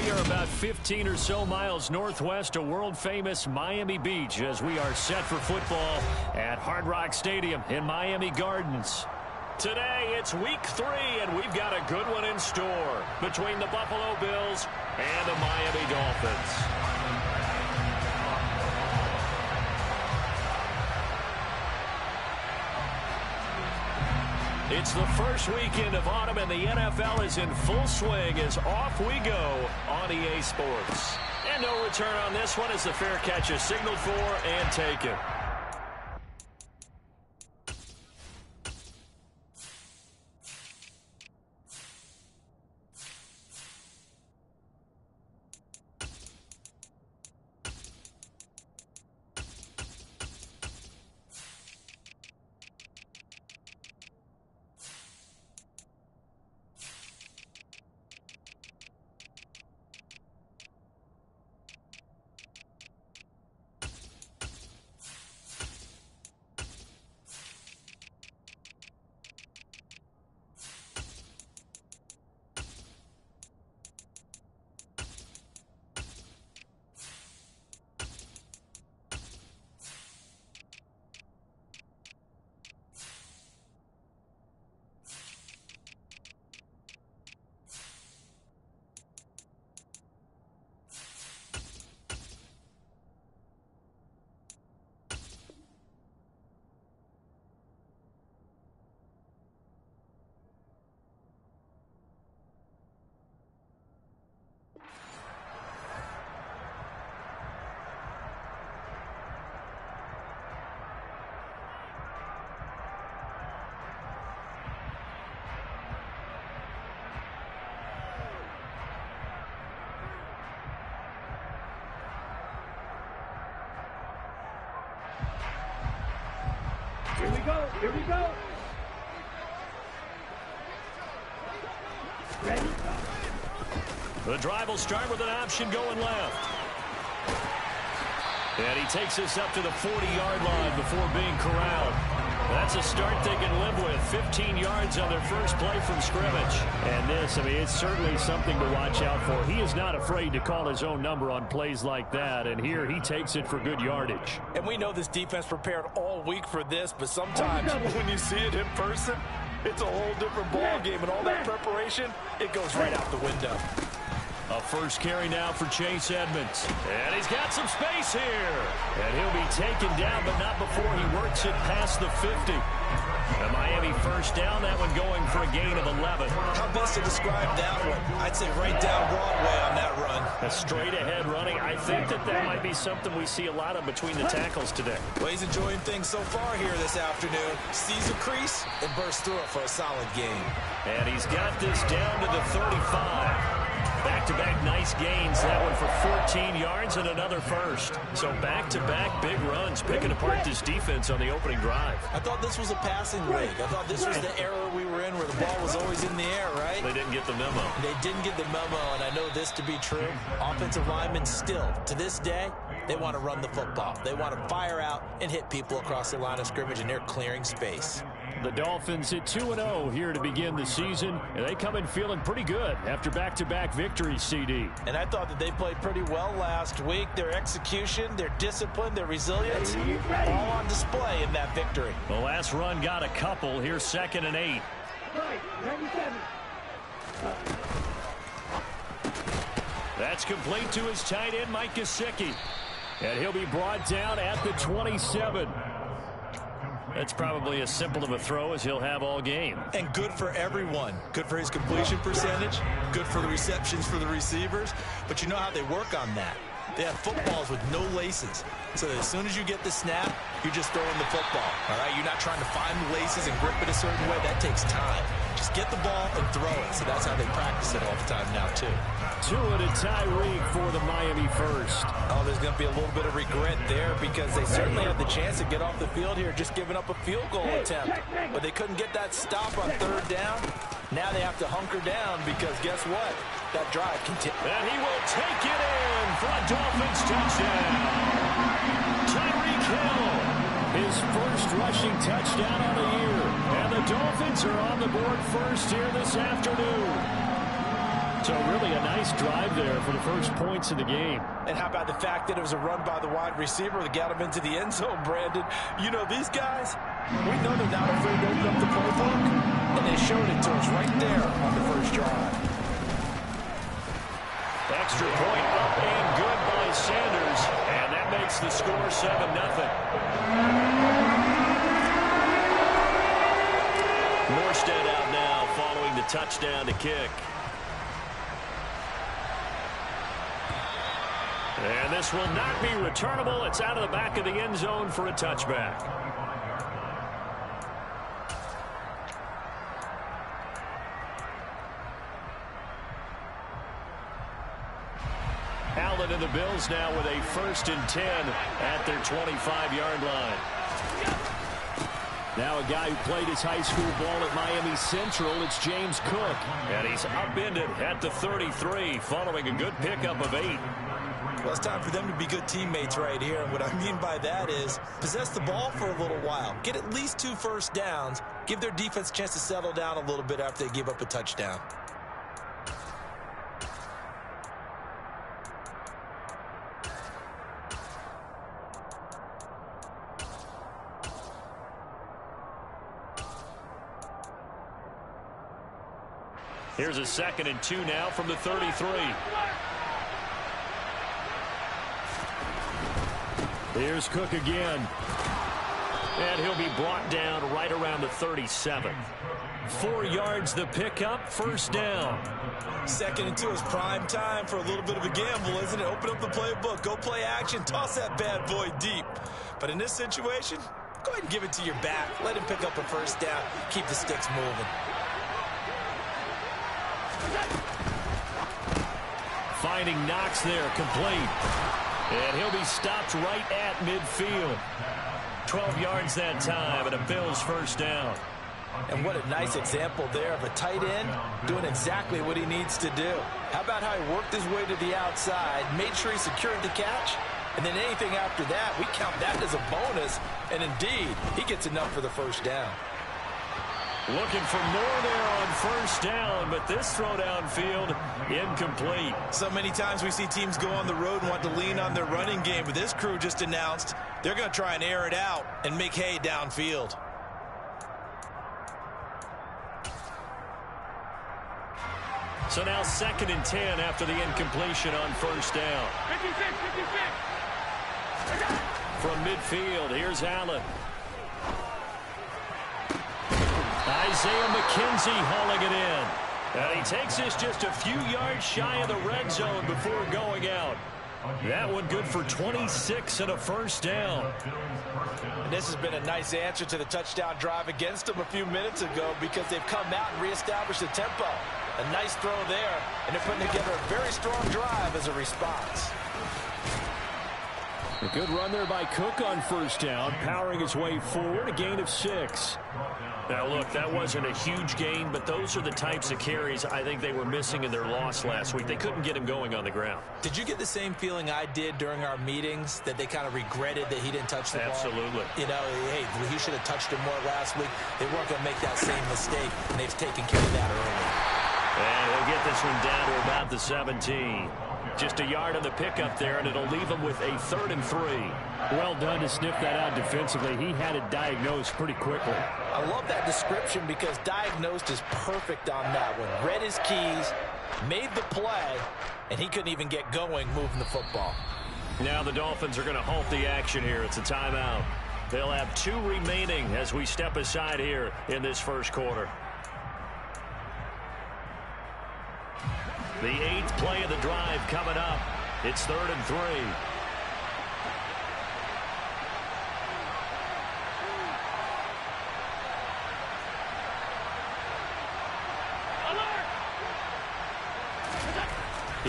We are about 15 or so miles northwest of world-famous Miami Beach as we are set for football at Hard Rock Stadium in Miami Gardens. Today, it's week 3, and we've got a good one in store between the Buffalo Bills and the Miami Dolphins. It's the first weekend of autumn, and the NFL is in full swing as off we go on EA Sports. And no return on this one as the fair catch is signaled for and taken. Here we go. Here we go. Ready? The drive will start with an option going left. And he takes us up to the 40-yard line before being corralled. That's a start they can live with. 15 yards on their first play from scrimmage. And this, I mean, it's certainly something to watch out for. He is not afraid to call his own number on plays like that. And here he takes it for good yardage. And we know this defense prepared all week for this, but sometimes when you see it in person, it's a whole different ball game. And all that preparation, it goes right out the window. A first carry now for Chase Edmonds. And he's got some space here. And he'll be taken down, but not before he works it past the 50. The Miami first down, that one going for a gain of 11. How best to describe that one? I'd say right down Broadway on that run. A straight-ahead running. I think that might be something we see a lot of between the tackles today. Well, he's enjoying things so far here this afternoon. Sees a crease and bursts through it for a solid gain. And he's got this down to the 35. Back-to-back nice gains. That one for 14 yards and another first. So back-to-back big runs, picking apart this defense on the opening drive. I thought this was a passing league. I thought this was the era we were in where the ball was always in the air, right? They didn't get the memo. They didn't get the memo, and I know this to be true. Offensive linemen still, to this day, they want to run the football. They want to fire out and hit people across the line of scrimmage, and they're clearing space. The Dolphins at 2-0 here to begin the season, and they come in feeling pretty good after back-to-back victories, CD. And I thought that they played pretty well last week. Their execution, their discipline, their resilience, all on display in that victory. The last run got a couple. Here's 2nd and 8. That's complete to his tight end, Mike Gesicki. And he'll be brought down at the 27. That's probably as simple of a throw as he'll have all game. And good for everyone. Good for his completion percentage. Good for the receptions for the receivers. But you know how they work on that. They have footballs with no laces. So that as soon as you get the snap, you're just throwing the football. All right? You're not trying to find the laces and grip it a certain way. That takes time. Just get the ball and throw it. So that's how they practice it all the time now, too. Tua to Tyreek for the Miami first. Oh, there's going to be a little bit of regret there because they certainly had the chance to get off the field here just giving up a field goal attempt. But they couldn't get that stop on 3rd down. Now they have to hunker down because guess what? That drive continues. And he will take it in for a Dolphins touchdown. Tyreek Hill, his first rushing touchdown on the year. And the Dolphins are on the board first here this afternoon. So really a nice drive there for the first points of the game. And how about the fact that it was a run by the wide receiver that got him into the end zone, Brandon? You know, these guys, we know they're not afraid to open up the playbook, and they showed it to us right there on the first drive. Extra point up and good by Sanders, and that makes the score 7-0. Morstead out now following the touchdown to kick. And this will not be returnable. It's out of the back of the end zone for a touchback. Allen and the Bills now with a 1st and 10 at their 25-yard line. Now a guy who played his high school ball at Miami Central, it's James Cook. And he's upended at the 33 following a good pickup of 8. Well, it's time for them to be good teammates right here. And what I mean by that is possess the ball for a little while. Get at least 2 first downs. Give their defense a chance to settle down a little bit after they give up a touchdown. Here's a 2nd and 2 now from the 33. Here's Cook again. And he'll be brought down right around the 37. 4 yards the pickup, 1st down. 2nd and 2 is prime time for a little bit of a gamble, isn't it? Open up the playbook, go play action, toss that bad boy deep. But in this situation, go ahead and give it to your back. Let him pick up a 1st down, keep the sticks moving. Finding Knox there, complete. And he'll be stopped right at midfield. 12 yards that time, and a Bills 1st down. And what a nice example there of a tight end doing exactly what he needs to do. How about how he worked his way to the outside, made sure he secured the catch, and then anything after that, we count that as a bonus. And indeed, he gets enough for the 1st down. Looking for more there on 1st down, but this throw downfield incomplete. So many times we see teams go on the road and want to lean on their running game, but this crew just announced they're going to try and air it out and make hay downfield. So now 2nd and 10 after the incompletion on 1st down. 56. From midfield, here's Allen. Isaiah McKenzie hauling it in. And he takes this just a few yards shy of the red zone before going out. That one good for 26 and a 1st down. And this has been a nice answer to the touchdown drive against them a few minutes ago because they've come out and reestablished the tempo. A nice throw there, and they're putting together a very strong drive as a response. A good run there by Cook on 1st down, powering his way forward, a gain of 6. Now, look, that wasn't a huge gain, but those are the types of carries I think they were missing in their loss last week. They couldn't get him going on the ground. Did you get the same feeling I did during our meetings, that they kind of regretted that he didn't touch the ball? Absolutely. You know, hey, he should have touched him more last week. They weren't going to make that same mistake, and they've taken care of that early. And he'll get this one down to about the 17. Just a yard on the pickup there, and it'll leave him with a 3rd and 3. Well done to sniff that out defensively. He had it diagnosed pretty quickly. I love that description because diagnosed is perfect on that one. Read his keys, made the play, and he couldn't even get going moving the football. Now the Dolphins are going to halt the action here. It's a timeout. They'll have 2 remaining as we step aside here in this 1st quarter. The 8th play of the drive coming up. It's 3rd and 3.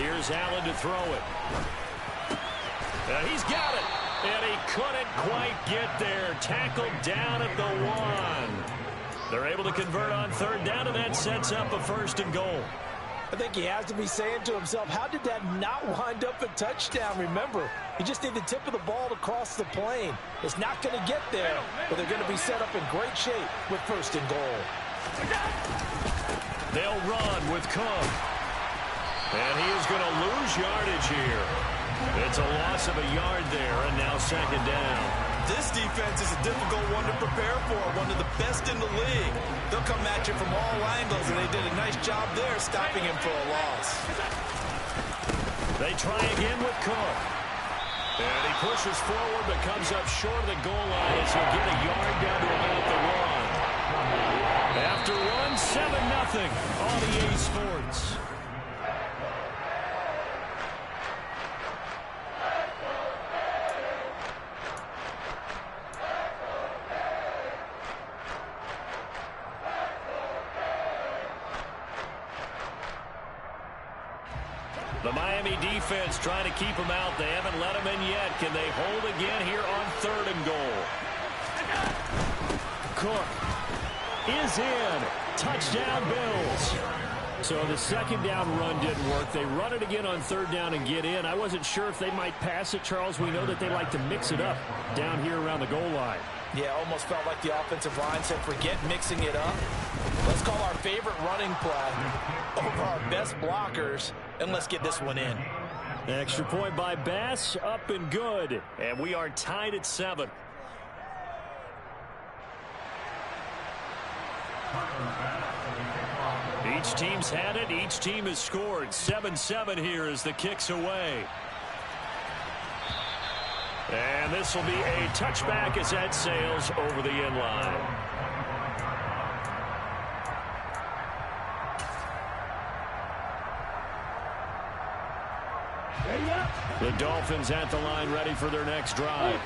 Here's Allen to throw it. And he's got it. And he couldn't quite get there. Tackled down at the 1. They're able to convert on 3rd down, and that sets up a 1st and goal. I think he has to be saying to himself, how did that not wind up a touchdown? Remember, he just need the tip of the ball to cross the plane. It's not going to get there, but they're going to be set up in great shape with 1st and goal. They'll run with Cook. And he is going to lose lose yardage here. It's a loss of a yard there, and now second down. This defense is a difficult one to prepare for, one of the best in the league. They'll come at you from all angles, and they did a nice job there stopping him for a loss. They try again with Cook. And he pushes forward but comes up short of the goal line as he'll get a yard down to about the one. After one, 7-0 on EA Sports. The Miami defense trying to keep him out. They haven't let him in yet. Can they hold again here on 3rd and goal? Cook is in. Touchdown, Bills. So the second down run didn't work. They run it again on 3rd down and get in. I wasn't sure if they might pass it, Charles. We know that they like to mix it up down here around the goal line. Yeah, almost felt like the offensive line said, forget mixing it up. Let's call our favorite running play over our best blockers, and let's get this one in. Extra point by Bass, up and good. And we are tied at 7. Each team's had it. Each team has scored. 7-7 here as the kick's away. And this will be a touchback as that sails over the end line. The Dolphins at the line ready for their next drive.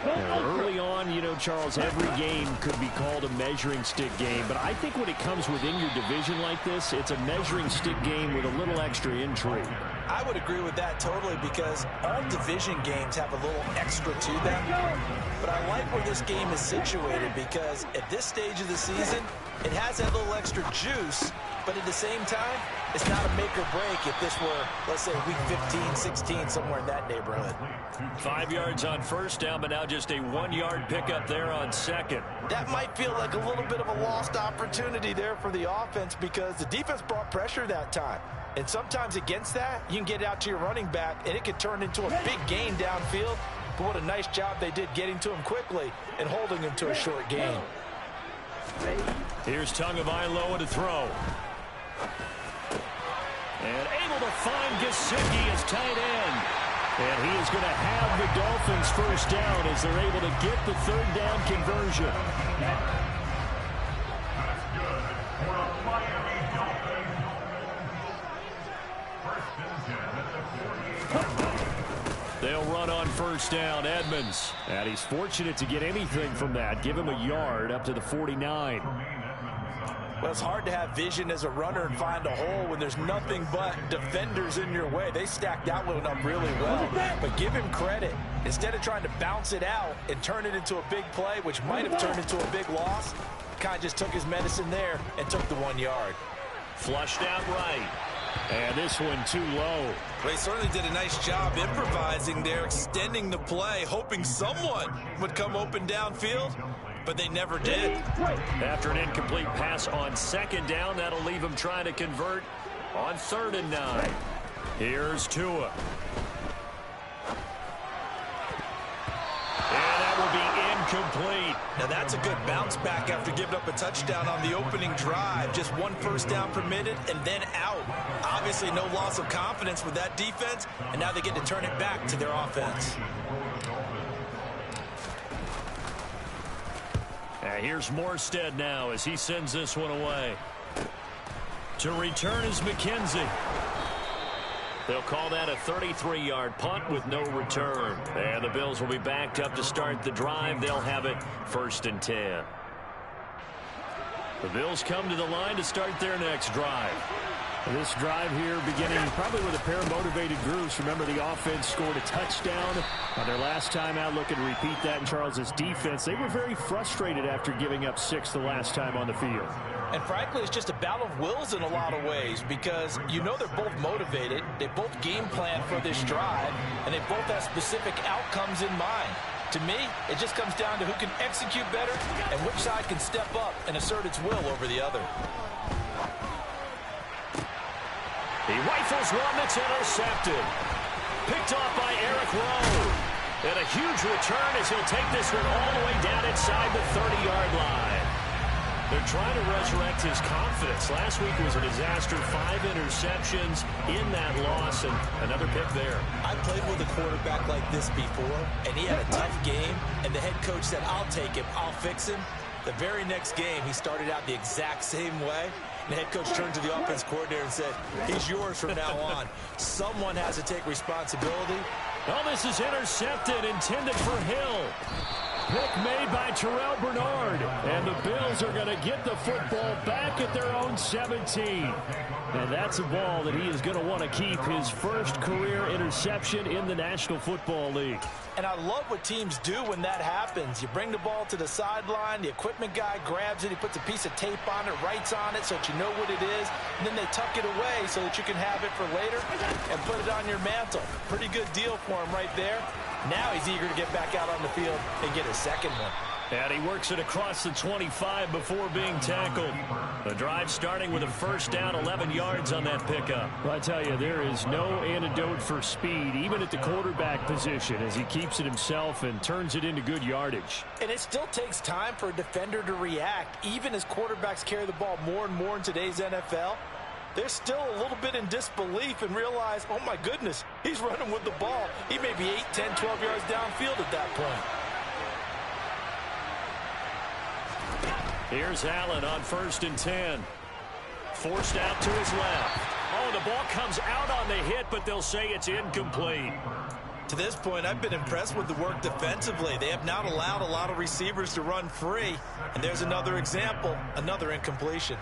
Now, early on, you know, Charles, every game could be called a measuring stick game. But I think when it comes within your division like this, it's a measuring stick game with a little extra intrigue. I would agree with that totally because all division games have a little extra to them. But I like where this game is situated because at this stage of the season, it has that little extra juice. But at the same time, it's not a make or break if this were, let's say, week 15, 16, somewhere in that neighborhood. 5 yards on 1st down, but now just a 1-yard pickup there on 2nd. That might feel like a little bit of a lost opportunity there for the offense because the defense brought pressure that time. And sometimes against that, you can get out to your running back, and it could turn into a big gain downfield. But what a nice job they did getting to him quickly and holding him to a short gain. Here's Tagovailoa to throw. And able to find Gesicki as tight end. And he is going to have the Dolphins first down as they're able to get the 3rd down conversion. They'll run on 1st down, Edmonds. And he's fortunate to get anything from that. Give him a yard up to the 49. Well, it's hard to have vision as a runner and find a hole when there's nothing but defenders in your way. They stacked that one up really well. But give him credit. Instead of trying to bounce it out and turn it into a big play, which might have turned into a big loss, kind of just took his medicine there and took the 1 yard. Flushed out right. And this one too low. They certainly did a nice job improvising there, extending the play, hoping someone would come open downfield. But they never did. After an incomplete pass on 2nd down, that'll leave him trying to convert on 3rd and 9. Here's Tua. And that will be incomplete. Now that's a good bounce back after giving up a touchdown on the opening drive. Just 1 first down permitted and then out. Obviously no loss of confidence with that defense, and now they get to turn it back to their offense. Here's Morstead now as he sends this one away. To return is McKenzie. They'll call that a 33-yard punt with no return. And the Bills will be backed up to start the drive. They'll have it 1st and 10. The Bills come to the line to start their next drive. This drive here beginning probably with a pair of motivated groups. Remember, the offense scored a touchdown on their last time out. Looking to repeat that in Charles's defense. They were very frustrated after giving up 6 the last time on the field. And frankly, it's just a battle of wills in a lot of ways because you know they're both motivated. They both game plan for this drive, and they both have specific outcomes in mind. To me, it just comes down to who can execute better and which side can step up and assert its will over the other. He rifles one that's intercepted. Picked off by Eric Rowe. And a huge return as he'll take this one all the way down inside the 30-yard line. They're trying to resurrect his confidence. Last week was a disaster. 5 interceptions in that loss, and another pick there. I played with a quarterback like this before, and he had a tough game, and the head coach said, I'll take him, I'll fix him. The very next game, he started out the exact same way. And the head coach turned to the offense coordinator and said, he's yours from now on. Someone has to take responsibility. Oh, this is intercepted, intended for Hill. Pick made by Terrell Bernard. And the Bills are going to get the football back at their own 17. And that's a ball that he is going to want to keep, his first career interception in the National Football League. And I love what teams do when that happens. You bring the ball to the sideline, the equipment guy grabs it, he puts a piece of tape on it, writes on it so that you know what it is, and then they tuck it away so that you can have it for later and put it on your mantle. Pretty good deal for him right there. Now he's eager to get back out on the field and get his second one. And he works it across the 25 before being tackled. The drive starting with a first down, 11 yards on that pickup. Well, I tell you, there is no antidote for speed, even at the quarterback position, as he keeps it himself and turns it into good yardage. And it still takes time for a defender to react, even as quarterbacks carry the ball more and more in today's NFL. They're still a little bit in disbelief and realize, oh my goodness, he's running with the ball. He may be 8, 10, 12 yards downfield at that point. Here's Allen on 1st and 10. Forced out to his left. Oh, the ball comes out on the hit, but they'll say it's incomplete. To this point, I've been impressed with the work defensively. They have not allowed a lot of receivers to run free. And there's another example, another incompletion.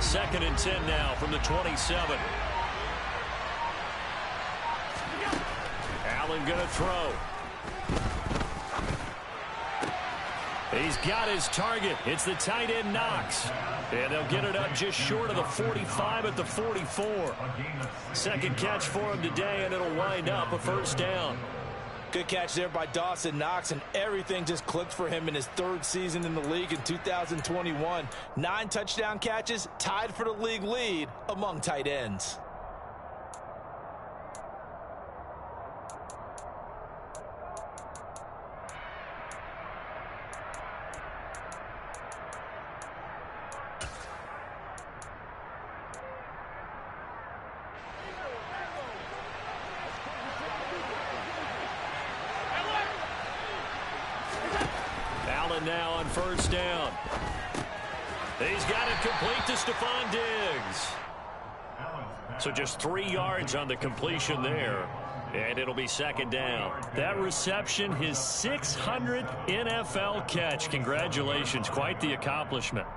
Second and 10 now from the 27. Allen going to throw. He's got his target. It's the tight end Knox. And they'll get it up just short of the 45 at the 44. Second catch for him today, and it'll wind up a first down. Good catch there by Dawson Knox, and everything just clicked for him in his 3rd season in the league in 2021. 9 touchdown catches, tied for the league lead among tight ends. Now on first down. He's got it complete to Stephon Diggs. So just 3 yards on the completion there. And it'll be second down. That reception, his 600th NFL catch. Congratulations. Quite the accomplishment.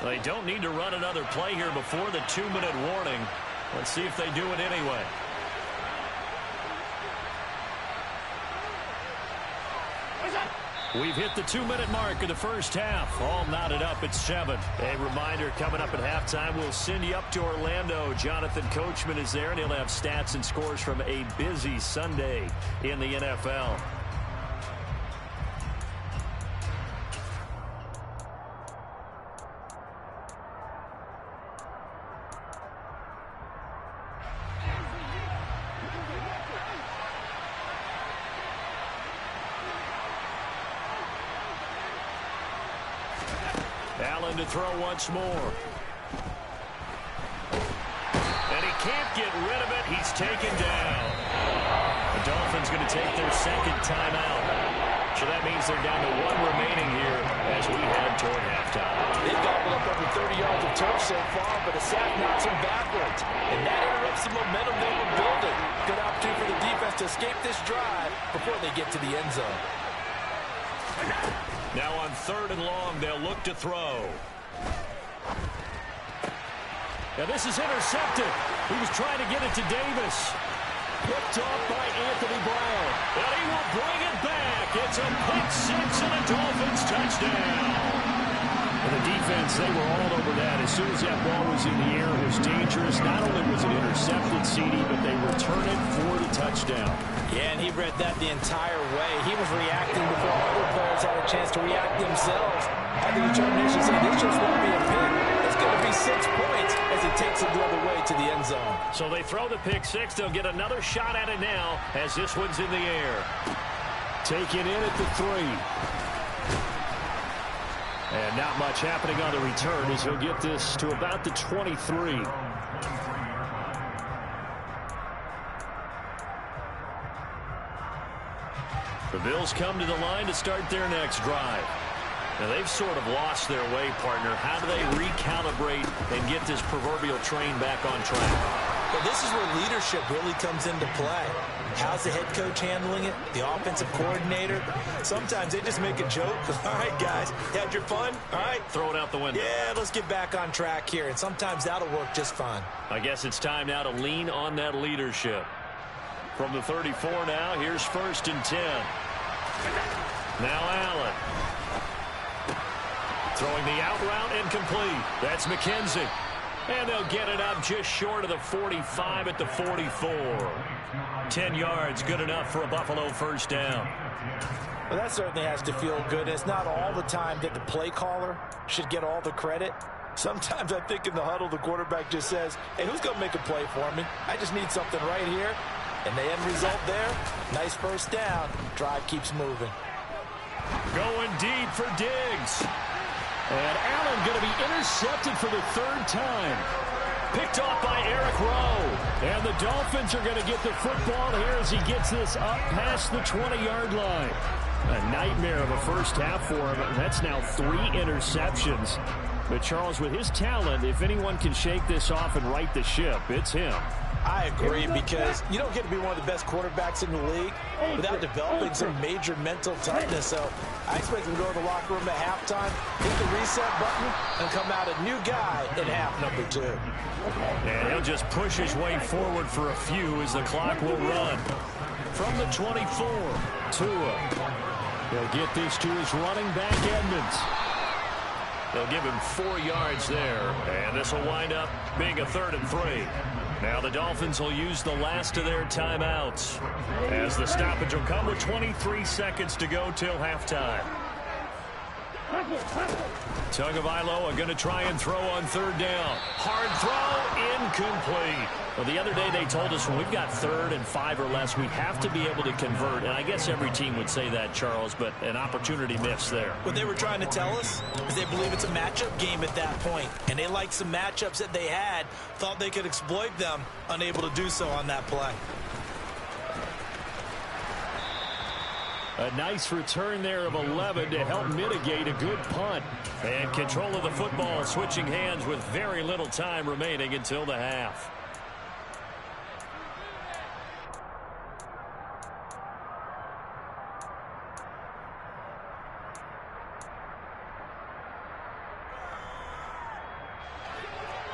They don't need to run another play here before the 2-minute warning. Let's see if they do it anyway. We've hit the 2-minute mark of the first half. All knotted up at 7. A reminder, coming up at halftime, we'll send you up to Orlando. Jonathan Coachman is there, and he'll have stats and scores from a busy Sunday in the NFL. Allen to throw once more. And he can't get rid of it. He's taken down. The Dolphins going to take their second timeout. So that means they're down to 1 remaining here as we head toward halftime. halftime. They've gobbled up over 30 yards of turf so far, but a sack knocks them backwards. And that interrupts the momentum they were building. Good opportunity for the defense to escape this drive before they get to the end zone. Now on 3rd and long, they'll look to throw. Now this is intercepted. He was trying to get it to Davis. Picked off by Anthony Brown. And he will bring it back. It's a pick six and a Dolphins touchdown. And the defense, they were all over that. As soon as that ball was in the air, it was dangerous. Not only was it intercepted, CD, but they return it for the touchdown. Yeah, and he read that the entire way. He was reacting before other players had a chance to react themselves. Had the determination to say, this just won't be a pick. It's going to be 6 points as he takes it the other way to the end zone. So they throw the pick six. They'll get another shot at it now as this one's in the air. Taken in at the 3. And not much happening on the return as he'll get this to about the 23. The Bills come to the line to start their next drive. Now, they've sort of lost their way, partner. How do they recalibrate and get this proverbial train back on track? Well, this is where leadership really comes into play. How's the head coach handling it? The offensive coordinator? Sometimes they just make a joke. All right, guys, you had your fun? All right. Throw it out the window. Yeah, let's get back on track here. And sometimes that'll work just fine. I guess it's time now to lean on that leadership. From the 34 now, here's 1st and 10. Now Allen. Throwing the out route incomplete. That's McKenzie. And they'll get it up just short of the 45 at the 44. 10 yards, good enough for a Buffalo first down. Well, that certainly has to feel good. It's not all the time that the play caller should get all the credit. Sometimes I think in the huddle, the quarterback just says, hey, who's going to make a play for me? I just need something right here. And the end result there, nice first down. Drive keeps moving. Going deep for Diggs. And Allen going to be intercepted for the 3rd time. Picked off by Eric Rowe. And the Dolphins are going to get the football here as he gets this up past the 20-yard line. A nightmare of a first half for him. That's now 3 interceptions. But Charles, with his talent, if anyone can shake this off and right the ship, it's him. I agree, because you don't get to be one of the best quarterbacks in the league without developing some major mental toughness. So I expect him to go to the locker room at halftime, hit the reset button, and come out a new guy in half number 2. And he'll just push his way forward for a few as the clock will run. From the 24, Tua. He'll get this to his running back, Edmonds. They'll give him 4 yards there, and this will wind up being a 3rd and 3. Now the Dolphins will use the last of their timeouts as the stoppage will come with 23 seconds to go till halftime. Tagovailoa going to try and throw on 3rd down. Hard throw, incomplete. Well, the other day they told us when we've got 3rd and 5 or less, we have to be able to convert. And I guess every team would say that, Charles, but an opportunity missed there. What they were trying to tell us is they believe it's a matchup game at that point. And they liked some matchups that they had, thought they could exploit them, unable to do so on that play. A nice return there of 11 to help mitigate a good punt. And control of the football switching hands with very little time remaining until the half.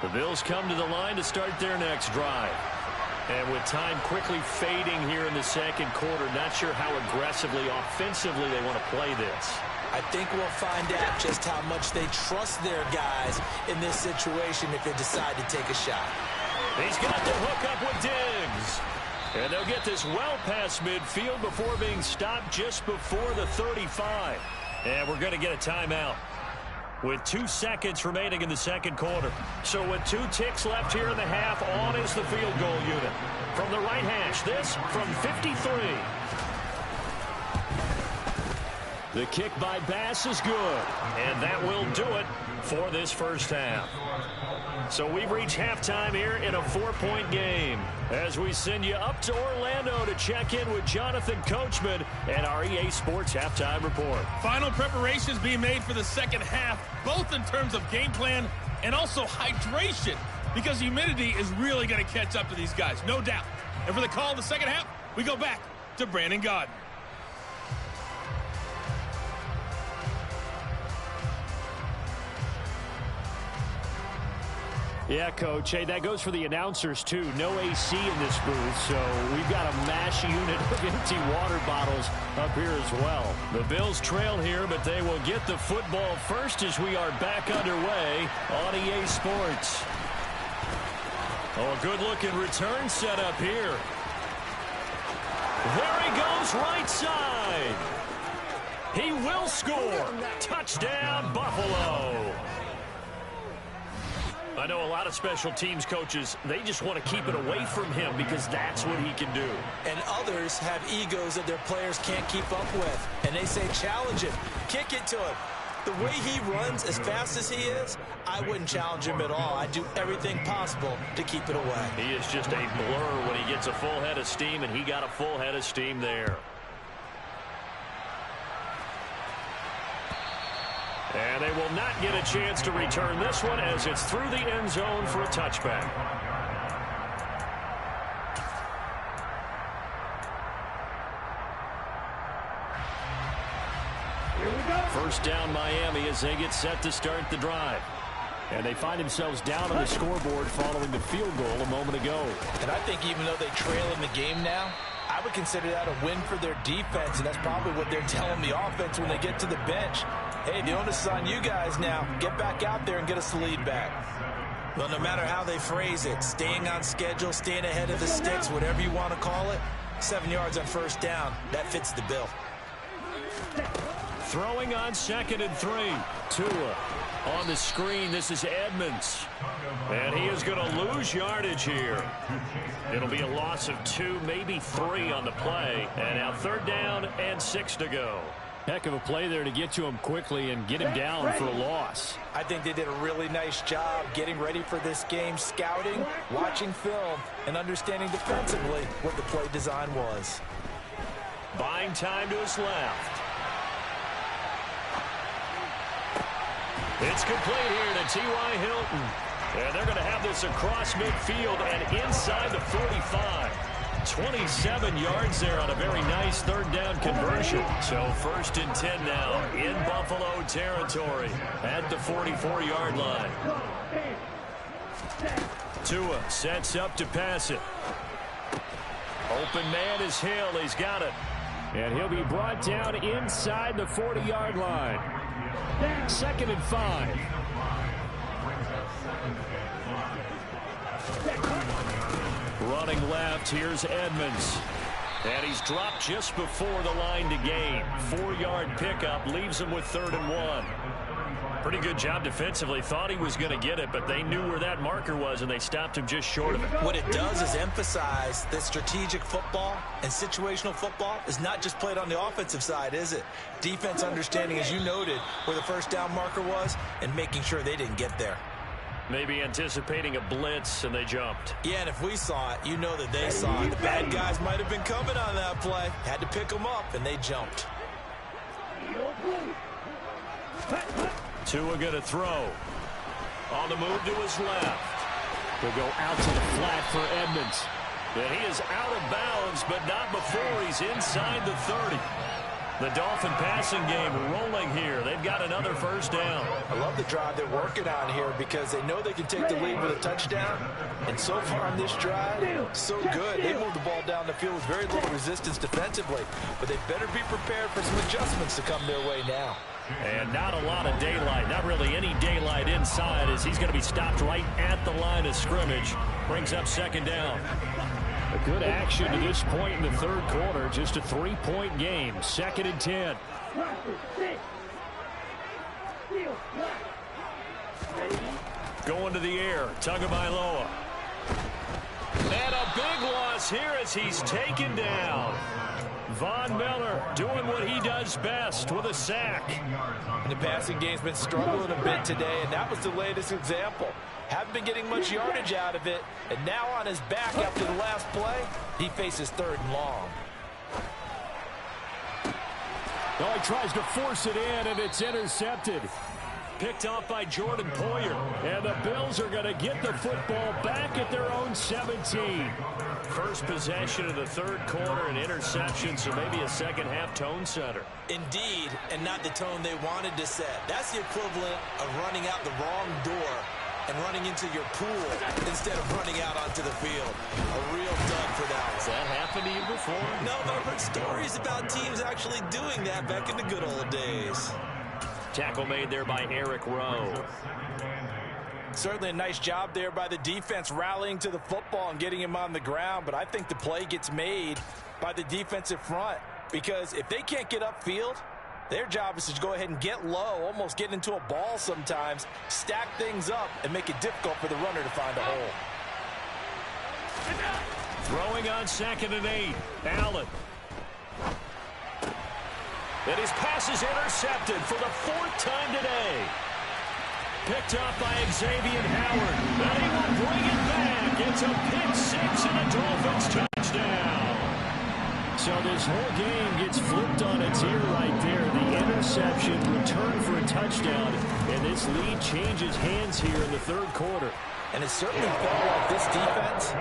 The Bills come to the line to start their next drive. And with time quickly fading here in the second quarter, not sure how aggressively, offensively they want to play this. I think we'll find out just how much they trust their guys in this situation if they decide to take a shot. He's got the hook up with Diggs. And they'll get this well past midfield before being stopped just before the 35. And we're going to get a timeout with 2 seconds remaining in the second quarter. So with 2 ticks left here in the half, on is the field goal unit. From the right hash, this from 53. The kick by Bass is good. And that will do it for this first half. So we've reached halftime here in a 4-point game as we send you up to Orlando to check in with Jonathan Coachman and our EA Sports Halftime Report. Final preparations being made for the second half, both in terms of game plan and also hydration, because humidity is really going to catch up to these guys, no doubt. And for the call of the second half, we go back to Brandon Gaudin. Yeah, Coach. Hey, that goes for the announcers, too. No AC in this booth, so we've got a mash unit of empty water bottles up here as well. The Bills trail here, but they will get the football first as we are back underway on EA Sports. Oh, a good-looking return set up here. There he goes, right side. He will score. Touchdown, Buffalo. I know a lot of special teams coaches, they just want to keep it away from him because that's what he can do. And others have egos that their players can't keep up with. And they say, challenge him, kick it to him. The way he runs as fast as he is, I wouldn't challenge him at all. I'd do everything possible to keep it away. He is just a blur when he gets a full head of steam, and he got a full head of steam there. And they will not get a chance to return this one as it's through the end zone for a touchback. First down Miami as they get set to start the drive. And they find themselves down on the scoreboard following the field goal a moment ago. And I think even though they trail in the game now, I would consider that a win for their defense, and that's probably what they're telling the offense when they get to the bench. Hey, the onus is on you guys now. Get back out there and get us the lead back. Well, no matter how they phrase it, staying on schedule, staying ahead of the sticks, whatever you want to call it, 7 yards on first down, that fits the bill. Throwing on 2nd and 3. Tua on the screen. This is Edmonds. And he is going to lose yardage here. It'll be a loss of 2, maybe 3 on the play. And now 3rd down and 6 to go. Heck of a play there to get to him quickly and get him down for a loss. I think they did a really nice job getting ready for this game, scouting, watching film, and understanding defensively what the play design was. Buying time to his left. It's complete here to T.Y. Hilton. And they're going to have this across midfield and inside the 45. 27 yards there on a very nice 3rd down conversion. So 1st and 10 now in Buffalo territory at the 44-yard line. Tua sets up to pass it. Open man is Hill. He's got it. And he'll be brought down inside the 40-yard line. 2nd and 5. Running left, here's Edmonds. And he's dropped just before the line to gain. 4-yard pickup leaves him with 3rd and 1. Pretty good job defensively. Thought he was going to get it, but they knew where that marker was, and they stopped him just short of it. What it does is emphasize that strategic football and situational football is not just played on the offensive side, is it? Defense understanding, as you noted, where the 1st down marker was and making sure they didn't get there. Maybe anticipating a blitz, and they jumped. Yeah, and if we saw it, you know that they saw it. The bad guys might have been coming on that play. Had to pick them up, and they jumped. Tua going to throw. On the move to his left. He'll go out to the flat for Edmonds. And he is out of bounds, but not before he's inside the 30. The Dolphin passing game rolling here. They've got another 1st down. I love the drive they're working on here because they know they can take the lead with a touchdown. And so far on this drive, so good. They moved the ball down the field with very little resistance defensively. But they better be prepared for some adjustments to come their way now. And not a lot of daylight, not really any daylight inside as he's going to be stopped right at the line of scrimmage. Brings up 2nd down. A good action to this point in the 3rd quarter. Just a 3-point game. 2nd and 10. Going to the air. Tagovailoa. And a big loss here as he's taken down. Von Miller doing what he does best with a sack. And the passing game's been struggling a bit today, and that was the latest example. Haven't been getting much yardage out of it. And now on his back after the last play, he faces 3rd and long. Oh, he tries to force it in, and it's intercepted. Picked off by Jordan Poyer. And the Bills are going to get the football back at their own 17. First possession of the 3rd quarter, an interception, so maybe a second-half tone setter. Indeed, and not the tone they wanted to set. That's the equivalent of running out the wrong door and running into your pool instead of running out onto the field. A real dud for that one. Has that happened to you before? No, but I've heard stories about teams actually doing that back in the good old days. Tackle made there by Eric Rowe. Certainly a nice job there by the defense rallying to the football and getting him on the ground, but I think the play gets made by the defensive front because if they can't get upfield, their job is to go ahead and get low, almost get into a ball sometimes, stack things up, and make it difficult for the runner to find a hole. Throwing on 2nd and 8. Allen. And his pass is intercepted for the 4th time today. Picked up by Xavier Howard. And he will bring it back. It's a pick 6 and a Dolphins touchdown. So this whole game gets flipped on its ear right there. The interception, return for a touchdown, and this lead changes hands here in the 3rd quarter. And it certainly felt like this defense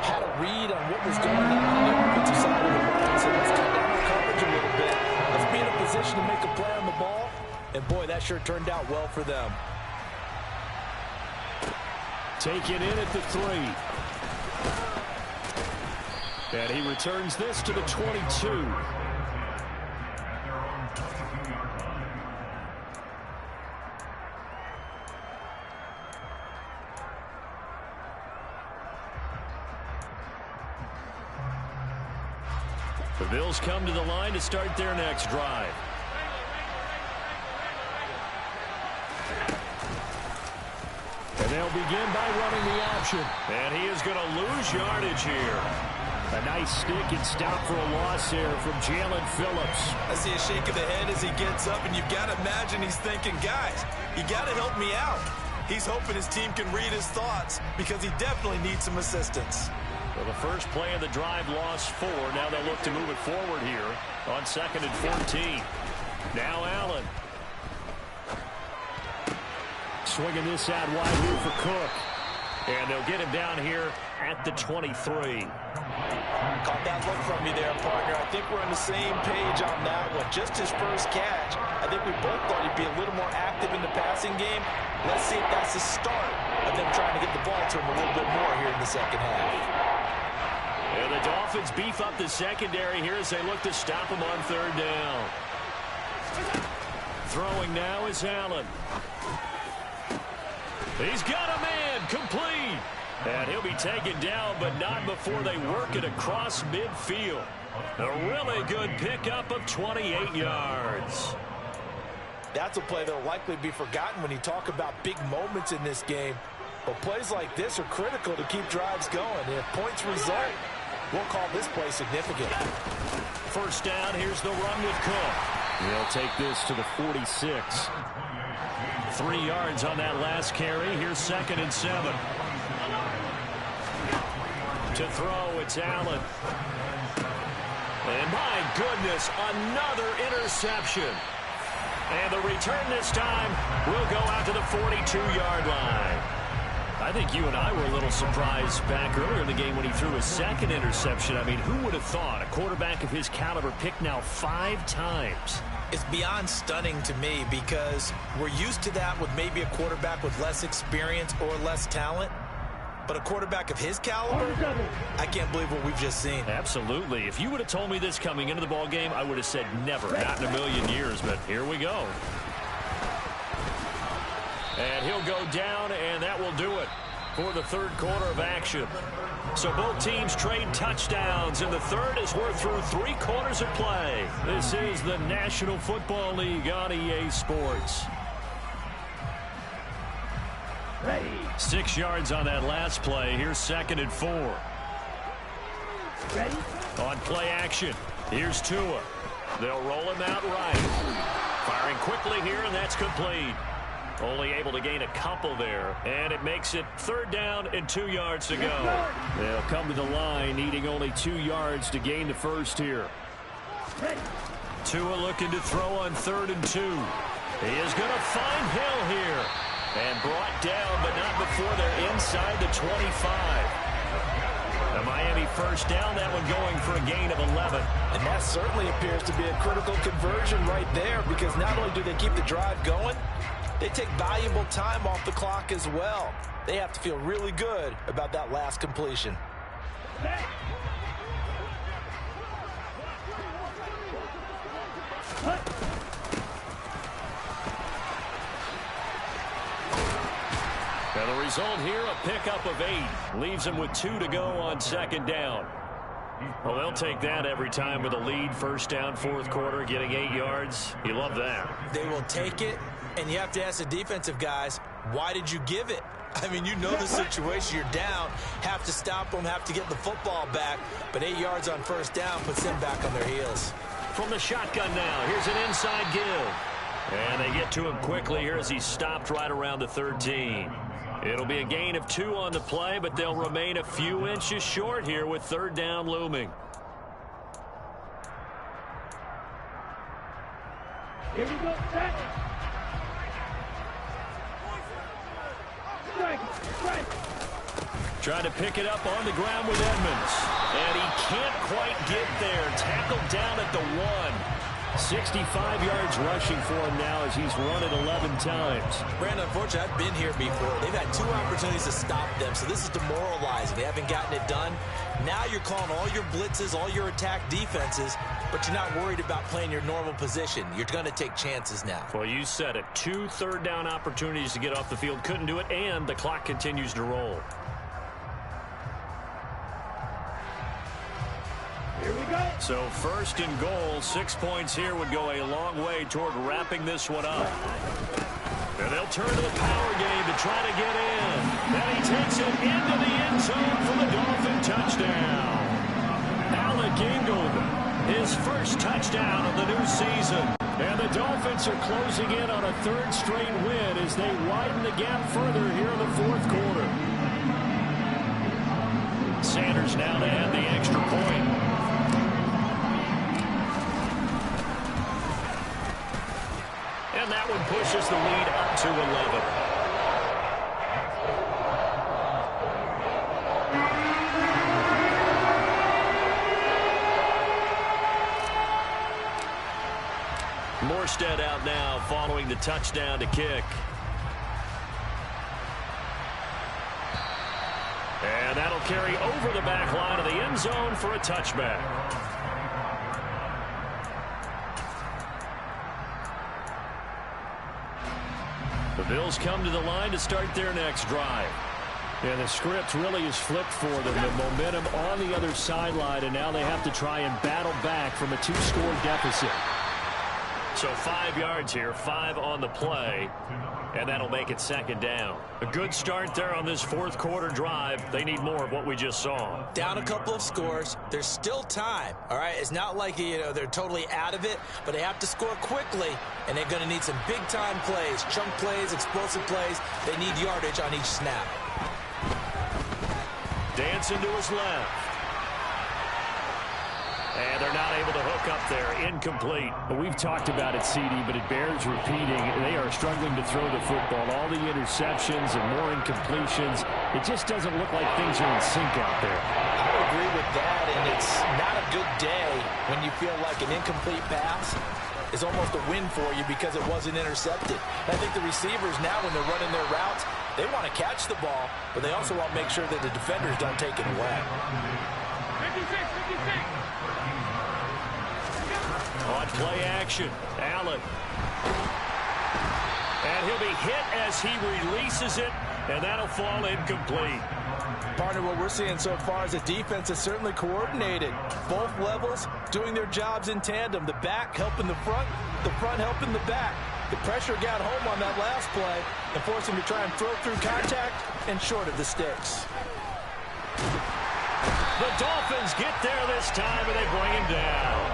had a read on what was going on the offensive side of the ball. So let's cut down the coverage a little bit. Let's be in a position to make a play on the ball. And boy, that sure turned out well for them. Take it in at the 3. And he returns this to the 22. The Bills come to the line to start their next drive. And they'll begin by running the option. And he is going to lose yardage here. A nice stick and stop for a loss here from Jalen Phillips. I see a shake of the head as he gets up, and you've got to imagine he's thinking, guys, you got to help me out. He's hoping his team can read his thoughts because he definitely needs some assistance. Well, the first play of the drive lost 4. Now they'll look to move it forward here on 2nd and 14. Now Allen. Swinging this out wide here for Cook. And they'll get him down here at the 23. Caught that look from you there, partner. I think we're on the same page on that one. Just his first catch. I think we both thought he'd be a little more active in the passing game. Let's see if that's the start of them trying to get the ball to him a little bit more here in the second half. And the Dolphins beef up the secondary here as they look to stop him on 3rd down. Throwing now is Allen. He's got a man, complete. And he'll be taken down, but not before they work it across midfield. A really good pickup of 28 yards. That's a play that will likely be forgotten when you talk about big moments in this game. But plays like this are critical to keep drives going. And if points result, we'll call this play significant. First down, here's the run with Cook. He'll take this to the 46. 3 yards on that last carry. Here's 2nd and 7. To throw, it's Allen. And my goodness, another interception. And the return this time will go out to the 42-yard line. I think you and I were a little surprised back earlier in the game when he threw his 2nd interception. I mean, who would have thought a quarterback of his caliber picked now 5 times? It's beyond stunning to me because we're used to that with maybe a quarterback with less experience or less talent. But a quarterback of his caliber, I can't believe what we've just seen. Absolutely. If you would have told me this coming into the ball game, I would have said never, not in a million years. But here we go. And he'll go down, and that will do it for the 3rd quarter of action. So both teams trade touchdowns, and the 3rd as we're through 3 quarters of play. This is the National Football League on EA Sports. 6 yards on that last play. Here's 2nd and 4. Ready? On play action, here's Tua. They'll roll him out right. Firing quickly here, and that's complete. Only able to gain a couple there, and it makes it 3rd down and 2 yards to go. They'll come to the line needing only 2 yards to gain the first here. Tua looking to throw on 3rd and 2. He is going to find Hill here. And brought down, but not before they're inside the 25. The Miami first down, that one going for a gain of 11. And that certainly appears to be a critical conversion right there, because not only do they keep the drive going, they take valuable time off the clock as well. They have to feel really good about that last completion. Now the result here, a pickup of 8. Leaves them with 2 to go on 2nd down. Well, they'll take that every time with a lead. 1st down, 4th quarter, getting 8 yards. You love that. They will take it, and you have to ask the defensive guys, why did you give it? I mean, you know the situation. You're down, have to stop them, have to get the football back. But 8 yards on 1st down puts them back on their heels. From the shotgun now, here's an inside give. And they get to him quickly here as he's stopped right around the 13. It'll be a gain of 2 on the play, but they'll remain a few inches short here with 3rd down looming. Here we go, set. Trying to pick it up on the ground with Edmonds. And he can't quite get there. Tackled down at the 1. 65 yards rushing for him now as he's run it 11 times. Brandon, unfortunately, I've been here before. They've had 2 opportunities to stop them, so this is demoralizing. They haven't gotten it done. Now you're calling all your blitzes, all your attack defenses, but you're not worried about playing your normal position. You're going to take chances now. Well, you said it. 2 3rd down opportunities to get off the field. Couldn't do it, and the clock continues to roll. Here we go. So 1st and goal, 6 points here would go a long way toward wrapping this one up. And they'll turn to the power game to try to get in. And he takes it into the end zone for the Dolphin touchdown. Alec Ingold, his first touchdown of the new season. And the Dolphins are closing in on a 3rd straight win as they widen the gap further here in the 4th quarter. Sanders now to add the extra point. And that one pushes the lead up to 11. Morstead out now following the touchdown to kick. And that'll carry over the back line of the end zone for a touchback. The Bills come to the line to start their next drive. And the script really is flipped for them. The momentum on the other sideline, and now they have to try and battle back from a 2-score deficit. So 5 yards here, 5 on the play, and that'll make it 2nd down. A good start there on this 4th quarter drive. They need more of what we just saw. Down a couple of scores. There's still time, all right? It's not like, they're totally out of it, but they have to score quickly, and they're going to need some big-time plays, chunk plays, explosive plays. They need yardage on each snap. Dancing to his left. And they're not able to hook up there. Incomplete. Well, we've talked about it, CD, but it bears repeating. They are struggling to throw the football. All the interceptions and more incompletions. It just doesn't look like things are in sync out there. I agree with that, and it's not a good day when you feel like an incomplete pass is almost a win for you because it wasn't intercepted. And I think the receivers now, when they're running their routes, they want to catch the ball, but they also want to make sure that the defenders don't take it away. 56. On play action, Allen. And he'll be hit as he releases it, and that'll fall incomplete. Partner, what we're seeing so far is the defense is certainly coordinated. Both levels doing their jobs in tandem. The back helping the front helping the back. The pressure got home on that last play and forced him to try and throw through contact and short of the sticks. The Dolphins get there this time, and they bring him down.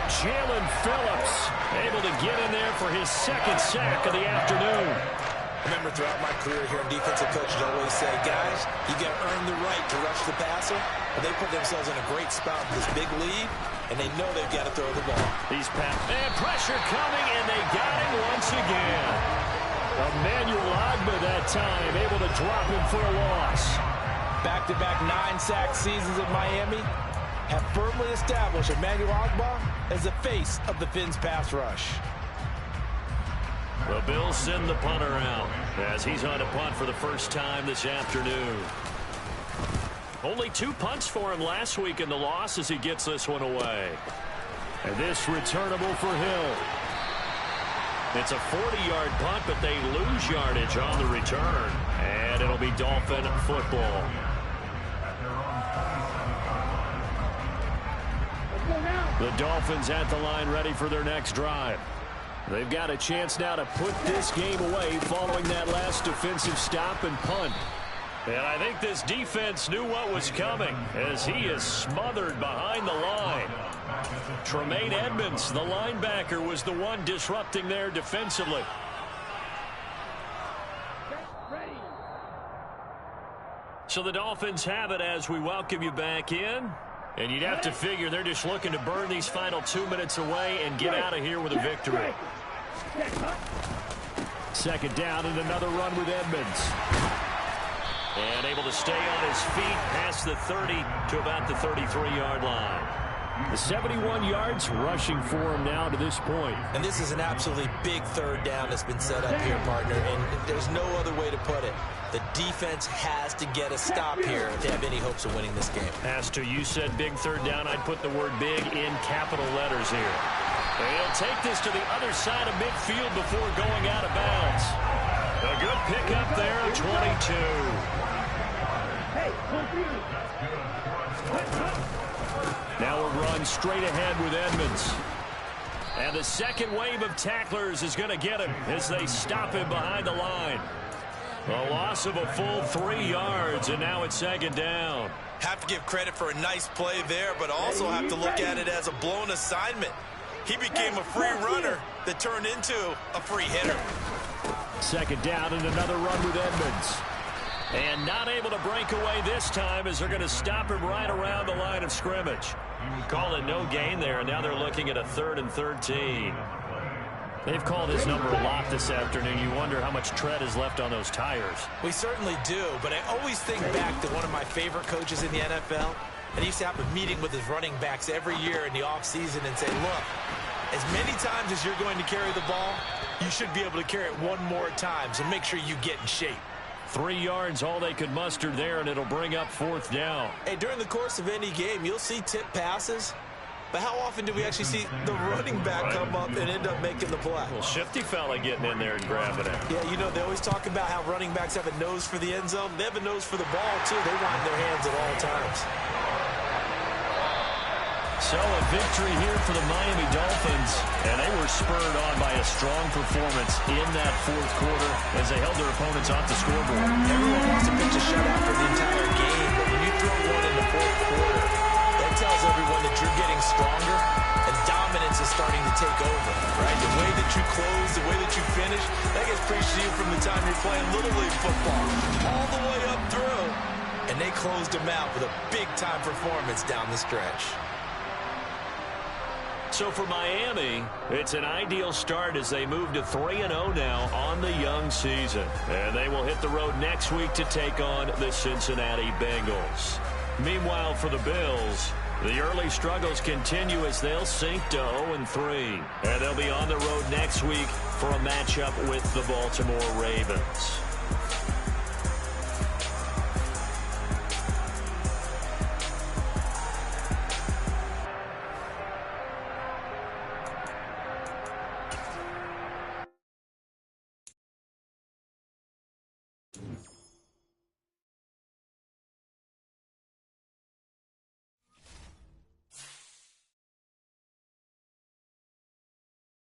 Jalen Phillips able to get in there for his second sack of the afternoon. I remember throughout my career here, defensive coaches always say, guys, you got to earn the right to rush the passer. But they put themselves in a great spot with this big lead, and they know they've got to throw the ball. And pressure coming, and they got him once again. Emmanuel Ogbah that time, able to drop him for a loss. Back-to-back 9-sack seasons in Miami have firmly established Emmanuel Ogbah as the face of the Fins pass rush. The Bills send the punter out as he's on a punt for the first time this afternoon. Only 2 punts for him last week in the loss as he gets this one away. And this returnable for Hill. It's a 40-yard punt, but they lose yardage on the return. And it'll be Dolphin football. The Dolphins at the line ready for their next drive. They've got a chance now to put this game away following that last defensive stop and punt. And I think this defense knew what was coming as he is smothered behind the line. Tremaine Edmonds, the linebacker, was the one disrupting there defensively. So the Dolphins have it as we welcome you back in. And you'd have to figure they're just looking to burn these final 2 minutes away and get out of here with a victory. Second down and another run with Edmonds. And able to stay on his feet past the 30 to about the 33-yard line. The 71 yards rushing for him now to this point. And this is an absolutely big third down that's been set up here, partner. And there's no other way to put it. The defense has to get a stop here if they have any hopes of winning this game. Pastor, you said big third down. I'd put the word big in capital letters here. And he'll take this to the other side of midfield before going out of bounds. A good pickup there, 22. Now a run straight ahead with Edmonds. And the second wave of tacklers is going to get him as they stop him behind the line. A loss of a full 3 yards, and now it's second down. Have to give credit for a nice play there, but also have to look at it as a blown assignment. He became a free runner that turned into a free hitter. Second down and another run with Edmonds. And not able to break away this time as they're going to stop him right around the line of scrimmage. Call it no gain there, and now they're looking at a 3rd and 13. They've called his number a lot this afternoon. You wonder how much tread is left on those tires. We certainly do, but I always think back to one of my favorite coaches in the NFL. And he used to have a meeting with his running backs every year in the offseason and say, look, as many times as you're going to carry the ball, you should be able to carry it one more time, so make sure you get in shape. 3 yards, all they could muster there, and it'll bring up 4th down. Hey, during the course of any game, you'll see tip passes. But how often do we actually see the running back come up and end up making the play? Well, shifty fella getting in there and grabbing it. Yeah, you know, they always talk about how running backs have a nose for the end zone. They have a nose for the ball, too. They want their hands at all times. So a victory here for the Miami Dolphins, and they were spurred on by a strong performance in that 4th quarter as they held their opponents off the scoreboard. Everyone wants to pitch a shutout for the entire game, but when you throw one in the 4th quarter, that tells everyone that you're getting stronger and dominance is starting to take over, right? The way that you close, the way that you finish, that gets preached to you from the time you're playing Little League football all the way up through, and they closed them out with a big-time performance down the stretch. So for Miami, it's an ideal start as they move to 3-0 now on the young season. And they will hit the road next week to take on the Cincinnati Bengals. Meanwhile, for the Bills, the early struggles continue as they'll sink to 0-3. And they'll be on the road next week for a matchup with the Baltimore Ravens.